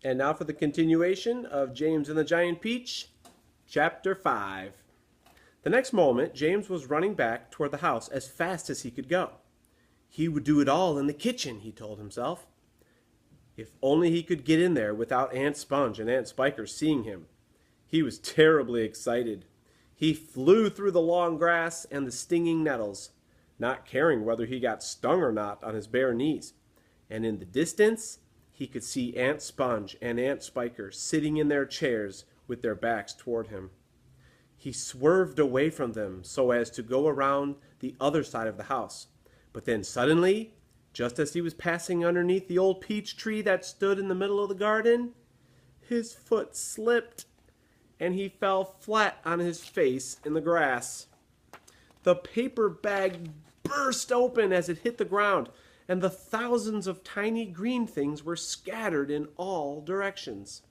And now for the continuation of James and the Giant Peach, Chapter 5. The next moment, James was running back toward the house as fast as he could go. He would do it all in the kitchen, he told himself. If only he could get in there without Aunt Sponge and Aunt Spiker seeing him. He was terribly excited. He flew through the long grass and the stinging nettles, not caring whether he got stung or not on his bare knees. And in the distance, he could see Aunt Sponge and Aunt Spiker sitting in their chairs with their backs toward him. He swerved away from them so as to go around the other side of the house. But then suddenly, just as he was passing underneath the old peach tree that stood in the middle of the garden, his foot slipped and he fell flat on his face in the grass. The paper bag burst open as it hit the ground, and the thousands of tiny green things were scattered in all directions.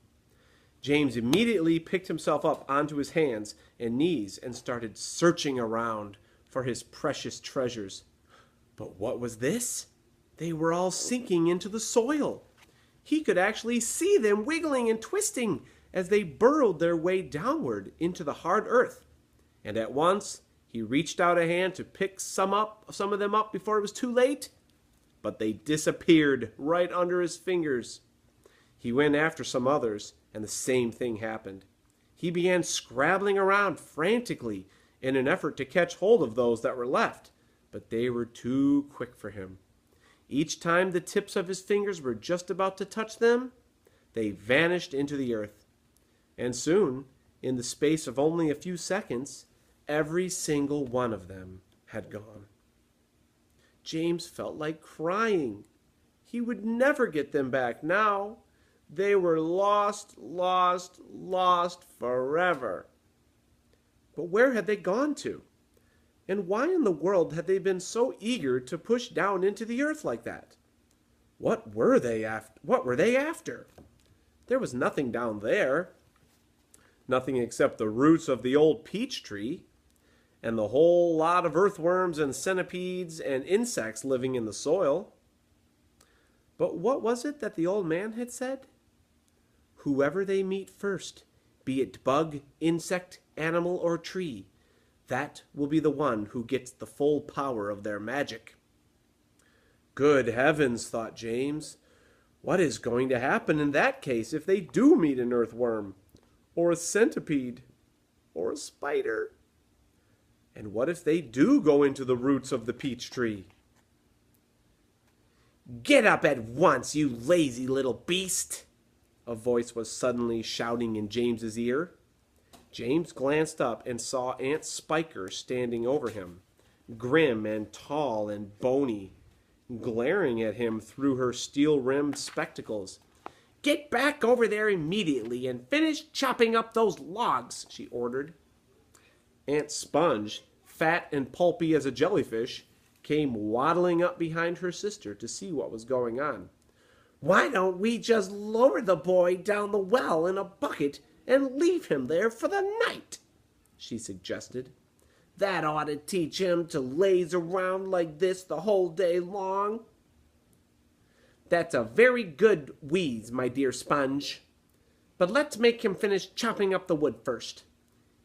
James immediately picked himself up onto his hands and knees and started searching around for his precious treasures. But what was this? They were all sinking into the soil. He could actually see them wiggling and twisting as they burrowed their way downward into the hard earth. And at once, he reached out a hand to pick some of them up before it was too late, but they disappeared right under his fingers. He went after some others, and the same thing happened. He began scrabbling around frantically in an effort to catch hold of those that were left, but they were too quick for him. Each time the tips of his fingers were just about to touch them, they vanished into the earth. And soon, in the space of only a few seconds, every single one of them had gone. James felt like crying. He would never get them back now. They were lost, lost, lost forever. But where had they gone to? And why in the world had they been so eager to push down into the earth like that? What were they after? There was nothing down there. Nothing except the roots of the old peach tree and the whole lot of earthworms and centipedes and insects living in the soil. But what was it that the old man had said? Whoever they meet first, be it bug, insect, animal, or tree, that will be the one who gets the full power of their magic. Good heavens, thought James. What is going to happen in that case if they do meet an earthworm, or a centipede, or a spider? And what if they do go into the roots of the peach tree? Get up at once, you lazy little beast! A voice was suddenly shouting in James's ear. James glanced up and saw Aunt Spiker standing over him, grim and tall and bony, glaring at him through her steel-rimmed spectacles. Get back over there immediately and finish chopping up those logs, she ordered. Aunt Sponge, fat and pulpy as a jellyfish, came waddling up behind her sister to see what was going on. Why don't we just lower the boy down the well in a bucket and leave him there for the night? She suggested. That ought to teach him to laze around like this the whole day long. That's a very good wheeze, my dear Sponge. But let's make him finish chopping up the wood first.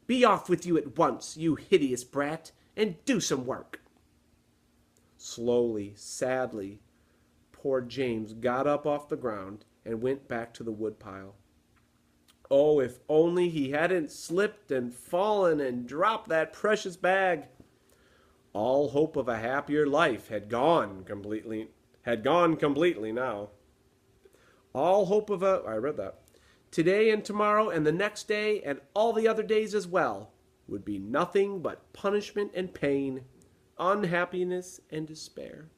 Be off with you at once, you hideous brat, and do some work. Slowly, sadly, poor James got up off the ground and went back to the woodpile. Oh, if only he hadn't slipped and fallen and dropped that precious bag. All hope of a happier life had gone completely now. All hope of today and tomorrow and the next day and all the other days as well would be nothing but punishment and pain, unhappiness and despair.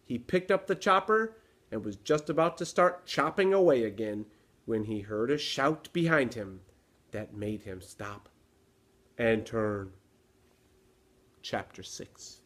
He picked up the chopper and was just about to start chopping away again when he heard a shout behind him that made him stop and turn. Chapter 6.